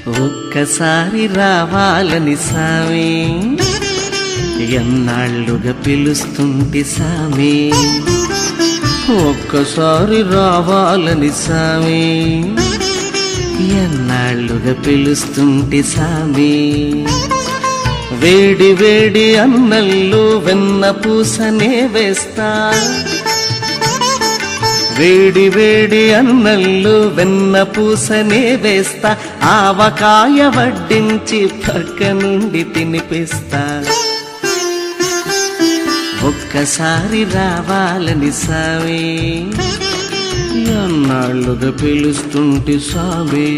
ఒక్కసారి రావాలని సామి, ఎన్నాళ్ళుగా పిలుస్తుంటి సామి. ఒక్కసారి రావాలని సామి, ఎన్నాళ్ళుగా పిలుస్తుంటి సామి. వేడి వేడి అన్నల్లో వెన్న పూసనే వేస్తా, వేడి వేడి అన్నల్లో వెన్న పూసనే వేస్తా. ఆవకాయ వడ్డించి పక్క నుండి తినిపిస్తా. ఒక్కసారి రావాలని సామి, ఎన్నాళ్ళుగా పిలుస్తుంటి సామి.